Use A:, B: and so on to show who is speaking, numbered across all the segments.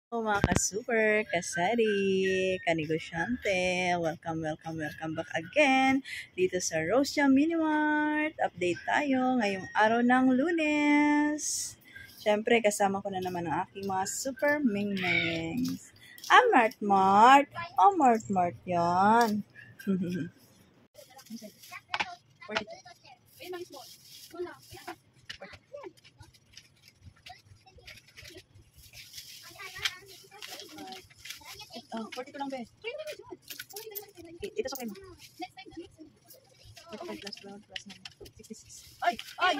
A: Mga ka-super, kasari, kanegosyante, welcome back again dito sa Rosia Mini Mart. Update tayo ngayong araw ng Lunes. Siyempre, kasama ko na naman ang aking mga super mingmengs. Mart Mart. Mart Mart yan. 42. Oh, 42 lang, be. Ito sa kayo mo. 45 plus 12 plus 9. 66. Ay! Ay!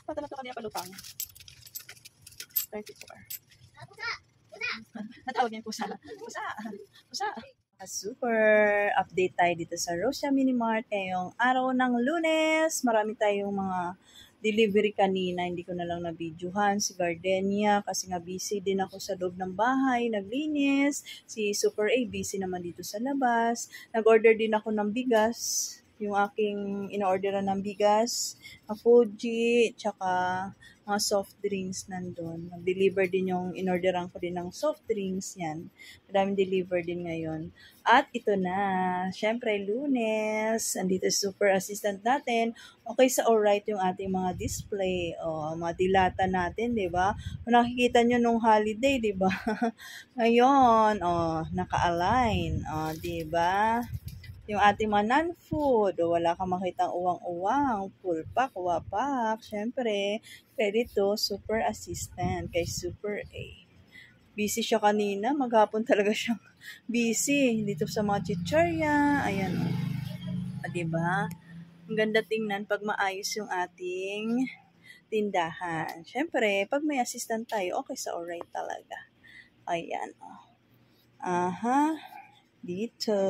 A: Patala to kanina palutang. 34. Natawag niya pusa. Pusa. Super update tayo dito sa Rosia Mini Mart ngayong araw ng Lunes. Marami tayong mga delivery kanina, hindi ko na lang na-videohan si Gardenia kasi nga busy din ako sa loob ng bahay, naglinis. Si Super A busy naman dito sa labas. Nag-order din ako ng bigas, yung aking in-orderan ng bigas, Fuji, tsaka mga soft drinks nandun. Nag-deliver din yung in-orderan ko din ng soft drinks yan. Madaming deliver din ngayon. At ito na, syempre Lunes, andito si super assistant natin. Okay sa alright yung ating mga display, mga dilata natin, di ba? Kung nakikita nyo nung holiday, di ba? Ngayon, naka-align, di ba? Yung ating mga non-food, wala kang makitang uwang-uwang, full pack, wapak, syempre, credit to super assistant kay Super A. Busy siya kanina, maghapon talaga siyang busy dito sa mga chichurya. Ayan, diba? Ang ganda tingnan pag maayos yung ating tindahan. Siyempre, pag may assistant tayo, okay sa alright talaga. Ayan, Aha, dito.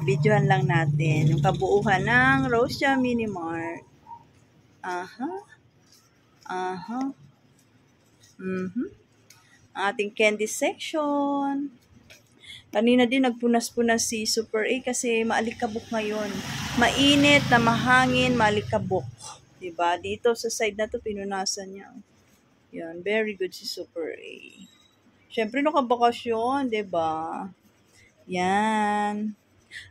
A: Videohan lang natin yung kabuuhan ng Rosia Mini Mart. Aha. Ang ating candy section. Kanina din nagpunas-punas si Super A kasi maalikabok ngayon. Mainit na mahangin, maalikabok. Diba? Dito sa side na to pinunasan niya. Yan, very good si Super A. Siyempre nakabakasyon, diba? Yan.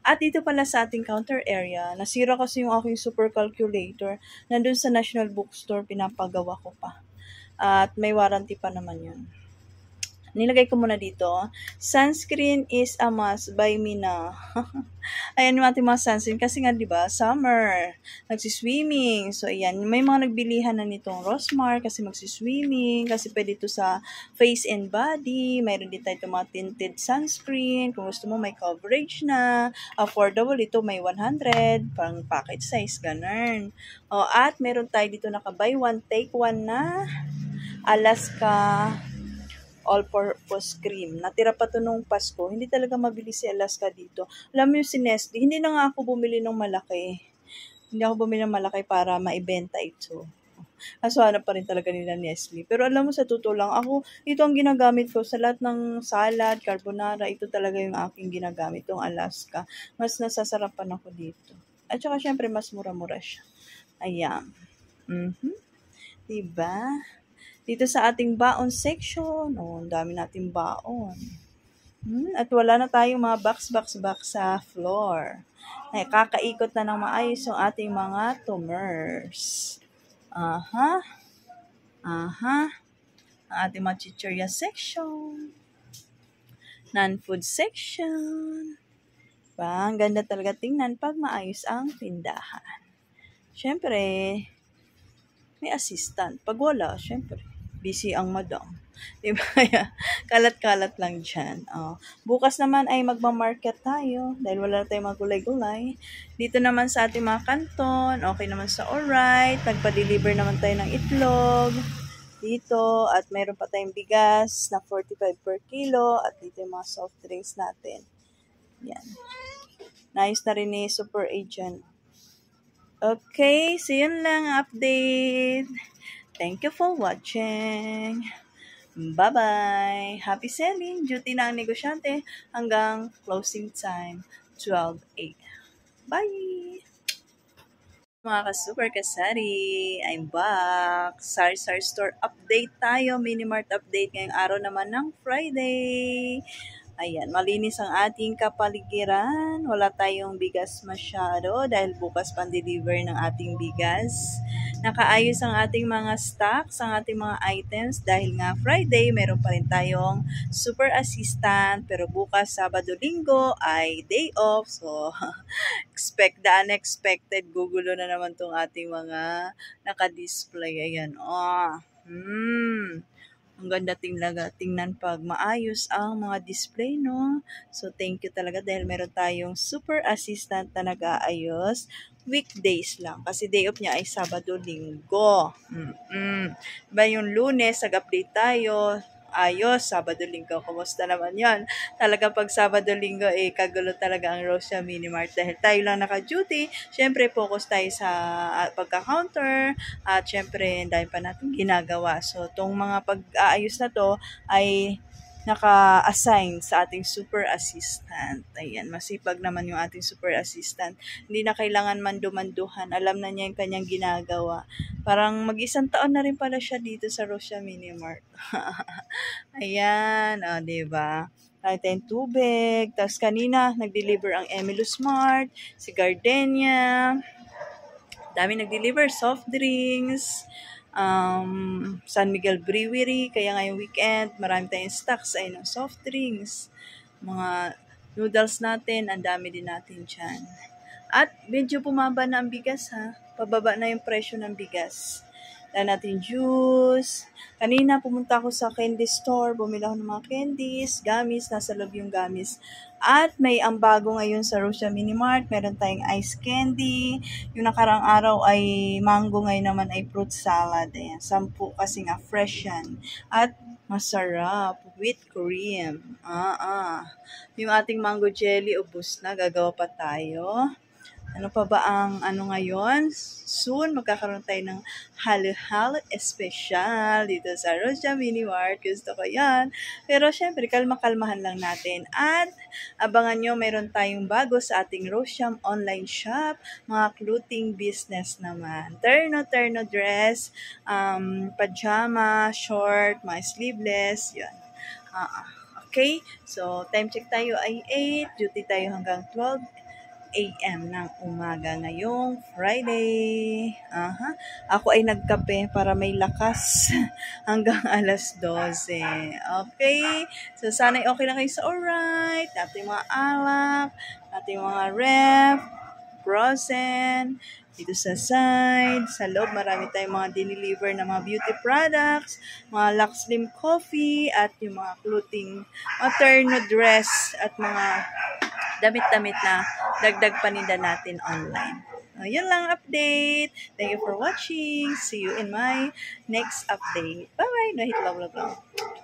A: At dito pala sa ating counter area, nasira kasi yung aking super calculator. Nandun sa National Bookstore, pinapagawa ko pa. At may warranty pa naman yun. Nilagay ko muna dito, sunscreen is a must by Mina. Ayan yung ating mga sunscreen. Kasi nga, di ba, summer, nagsiswimming. So, ayan, may mga nagbilihan na nitong Rosmar kasi magsiswimming. Kasi pwede ito sa face and body. Mayroon din tayo mga tinted sunscreen. Kung gusto mo, may coverage na. Affordable, ito may 100. Pang package size, ganun. At meron tayo dito naka buy one, take one na Alaska all-purpose cream. Natira pa to nung Pasko. Hindi talaga mabili si Alaska dito. Alam mo yung si Nestle, hindi na nga ako bumili ng malaki. Hindi ako bumili ng malaki para maibenta ito. Kaso hanap pa rin talaga nila Nestle. Pero alam mo, sa totoo lang, ako, ito ang ginagamit ko sa lahat ng salad, carbonara. Ito talaga yung aking ginagamit, itong Alaska. Mas nasasarapan ako dito. At saka, syempre, mas mura-mura siya. Ayan. Diba? Dito sa ating baon section, ang dami nating baon. At wala na tayong mga box sa floor. Ay, kakaikot na ng maayos yung ating mga tumors. Ang ating mga chichurya section. Non-food section. Ang ganda talaga tingnan pag maayos ang tindahan. Siyempre, may assistant. Pag wala, siyempre, busy ang madam. Diba? Kalat-kalat lang dyan. Bukas naman ay magmamarket tayo dahil wala na tayong magulay-gulay. Dito naman sa ating mga kanton, okay naman sa alright. Nagpa-deliver naman tayo ng itlog dito at mayroon pa tayong bigas na 45 per kilo at dito yung mga soft drinks natin. Yan. Nice na rin ni Super Agent. Okay, so yun lang update. Thank you for watching. Bye-bye. Happy selling. Duty na ang negosyante hanggang closing time 12:08. Bye! Mga ka-super kasari, I'm back. Sari-sari store update tayo, Minimart update ngayong araw naman ng Friday. Ayan, malinis ang ating kapaligiran. Wala tayong bigas masyado dahil bukas pan-deliver ng ating bigas. Nakaayos ang ating mga stocks, ang ating mga items dahil nga Friday, meron pa rin tayong super assistant. Pero bukas, Sabado, Linggo ay day off. So, expect the unexpected. Gugulo na naman tong ating mga naka-display. Ayan. Oh. Ang ganda tingnan pag maayos ang mga display, no? So, thank you talaga dahil meron tayong super assistant na nag-aayos. Weekdays lang. Kasi day off niya ay Sabado, Linggo. Diba yung Lunes, nag-update tayo. Ayos, Sabado, Linggo. Kumusta naman yon? Talaga pag Sabado, Linggo, kagulo talaga ang Rosia Minimart dahil tayo lang naka-duty. Siyempre, focus tayo sa pagka-counter at siyempre, dahil pa natin ginagawa. So, itong mga pag-aayos na to ay naka-assign sa ating super assistant. Ayan, masipag naman yung ating super assistant. Hindi na kailangan mandumanduhan. Alam na niya yung kanyang ginagawa. Parang mag-isang taon na rin pala siya dito sa Rosia Minimart. Ayan, diba? Tayo tayong tubig. Tapos kanina, nag-deliver ang Emilo Smart, si Gardenia. Dami nag-deliver, soft drinks, San Miguel Brewery, kaya ngayong weekend, marami tayong stocks ay ng soft drinks, mga noodles natin, ang dami din natin dyan. At medyo bumaba na ang bigas ha, pababa na yung presyo ng bigas. Dahil natin juice. Kanina pumunta ako sa candy store, bumili ako ng mga candies, gamis, nasa loob yung gamis. At may ang bago ngayon sa Rosia Minimart, meron tayong ice candy. Yung nakarang araw ay mango, ngayon naman ay fruit salad. Ayan, 10 kasi nga fresh yan. At masarap, with cream. Yung ating mango jelly, ubos na, gagawa pa tayo. Ano pa ba ang ngayon? Soon, magkakaroon tayo ng halo-halo special dito sa Rosia Minimart. Gusto ko yan. Pero syempre, kalma-kalmahan lang natin. At abangan nyo, meron tayong bago sa ating Rosia online shop. Mga clothing business naman. Terno dress, pajama, short, mga sleeveless, yun. Okay? So, time check tayo ay 8. Duty tayo hanggang 12 a.m. ng umaga ngayong Friday. Ako ay nagkape para may lakas hanggang alas 12. Okay? So, sana okay lang kayo sa alright. Ating mga alak, ating mga ref, frozen, dito sa side, sa loob, marami tayong mga dineliver na mga beauty products, mga Lux Slim Coffee, at yung mga clothing, terno dress, at mga damit-damit na dagdag paninda natin online. Yun lang update. Thank you for watching. See you in my next update. Bye-bye. No hit love.